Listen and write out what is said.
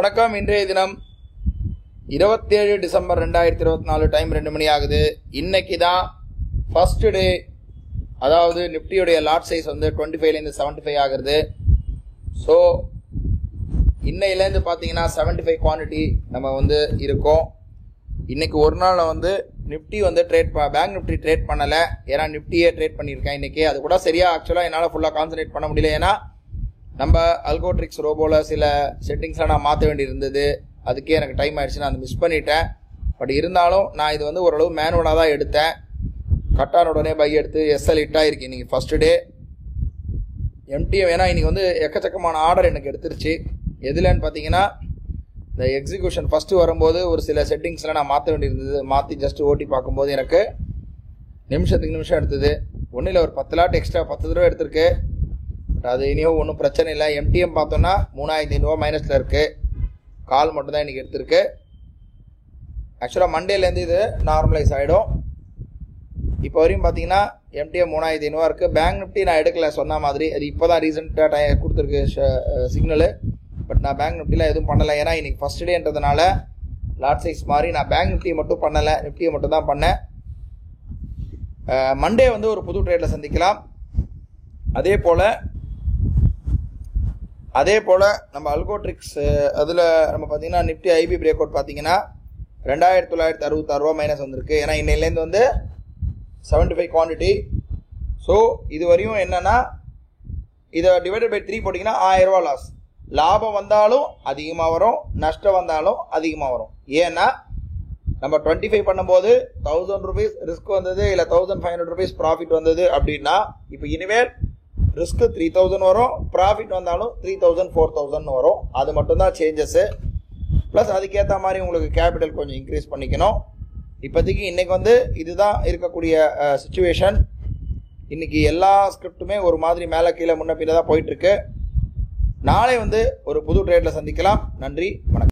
வணக்கம். இன்றைய தினம் 27 டிசம்பர் 2024, டைம் 2 மணி ஆகுது. இன்னைக்கு தான் ஃபர்ஸ்ட் டே, அதாவது நிஃப்டியோடைய லாட் சைஸ் வந்து 25லேருந்து 75 ஆகுது. ஸோ இன்னையிலேருந்து பார்த்தீங்கன்னா 75 குவான்டிட்டி நம்ம வந்து இருக்கோம். இன்னைக்கு ஒரு நாள் வந்து நிஃப்டி வந்து பேங்க் நிஃப்டி ட்ரேட் பண்ணலை, ஏன்னா நிஃப்டியே ட்ரேட் பண்ணியிருக்கேன் இன்னைக்கு. அது கூட சரியாக ஆக்சுவலாக என்னால் ஃபுல்லாக கான்சன்ட்ரேட் பண்ண முடியல, ஏன்னா நம்ம அல்கோட்ரிக்ஸ் ரோபோவில் சில செட்டிங்ஸ்லாம் நான் மாற்ற வேண்டியிருந்தது. அதுக்கே எனக்கு டைம் ஆயிடுச்சு, நான் அதை மிஸ் பண்ணிட்டேன். பட் இருந்தாலும் நான் இது வந்து ஓரளவு மேனுவலாக தான் எடுத்தேன். கட்டான உடனே பை எடுத்து எஸ்எல் ஹிட் ஆகிருக்கு இன்றைக்கி ஃபஸ்ட்டு டே. எம்டிஎம் ஏன்னா இன்றைக்கி வந்து எக்கச்சக்கமான ஆர்டர் எனக்கு எடுத்துருச்சு. எதுலன்னு பார்த்தீங்கன்னா, இந்த எக்ஸிக்யூஷன் ஃபஸ்ட்டு வரும்போது ஒரு சில செட்டிங்ஸ்லாம் நான் மாற்ற வேண்டியிருந்தது. மாற்றி ஜஸ்ட் ஓட்டி பார்க்கும்போது எனக்கு நிமிஷத்துக்கு நிமிஷம் எடுத்தது. ஒன்றும் இல்லை, ஒரு 10 லாட் எக்ஸ்ட்ரா 10 தடவை எடுத்திருக்கு. பட் அது இனியும் ஒன்றும் பிரச்சனை இல்லை. எம்டிஎம் பார்த்தோன்னா 3500 மைனஸில் இருக்குது. கால் மட்டும் தான் இன்றைக்கி எடுத்திருக்கு. ஆக்சுவலாக மண்டேலேருந்து இது நார்மலைஸ் ஆகிடும். இப்போ வரையும் பார்த்தீங்கன்னா எம்டிஎம் 3500 இருக்குது. பேங்க் நிஃப்டி நான் எடுக்கலை சொன்ன மாதிரி, அது இப்போ தான் ரீசெண்டாக கொடுத்துருக்கு சிக்னலு. பட் நான் பேங்க் நிஃப்டிலாம் எதுவும் பண்ணலை, ஏன்னா இன்றைக்கி ஃபஸ்ட் டேன்றதுனால லாட் சைஸ் மாதிரி நான் பேங்க் நிஃப்டி மட்டும் பண்ணலை, நிஃப்டியை மட்டும் தான் பண்ணேன். மண்டே வந்து ஒரு புது ட்ரேடில் சந்திக்கலாம். அதே போல் நம்ம அல்கோட்ரிக்ஸ் அதில் நம்ம பார்த்தீங்கன்னா நிஃப்டி ஐபி பிரேக் அவுட் பார்த்தீங்கன்னா 2966 ரூபா மைனஸ் வந்திருக்கு. ஏன்னா இன்னையிலேருந்து வந்து 75 குவான்டிட்டி. ஸோ இது வரையும் என்னென்னா, இதை டிவைடட் பை 3 போட்டிங்கன்னா 1000 ரூபா லாஸ். லாபம் வந்தாலும் அதிகமாக வரும், நஷ்டம் வந்தாலும் அதிகமாக வரும். ஏன்னா நம்ம 25 பண்ணும்போது 1000 ருபீஸ் ரிஸ்க் வந்தது, இல்லை 1500 ருபீஸ் ப்ராஃபிட் வந்தது அப்படின்னா, இப்போ இனிமேல் ரிஸ்க்கு 3000 வரும், ப்ராஃபிட் வந்தாலும் 3000 4000 வரும். அது மட்டும்தான் சேஞ்சஸ்ஸு. ப்ளஸ் அதுக்கேற்ற மாதிரி உங்களுக்கு கேபிட்டல் கொஞ்சம் இன்க்ரீஸ் பண்ணிக்கணும். இப்போதைக்கு இன்றைக்கி வந்து இதுதான் இருக்கக்கூடிய சுச்சுவேஷன். இன்றைக்கி எல்லா ஸ்கிரிப்டுமே ஒரு மாதிரி மேலே கீழே முன்ன பின்ன தான் போயிட்டுருக்கு. நாளை வந்து ஒரு புது ட்ரேடில் சந்திக்கலாம். நன்றி, வணக்கம்.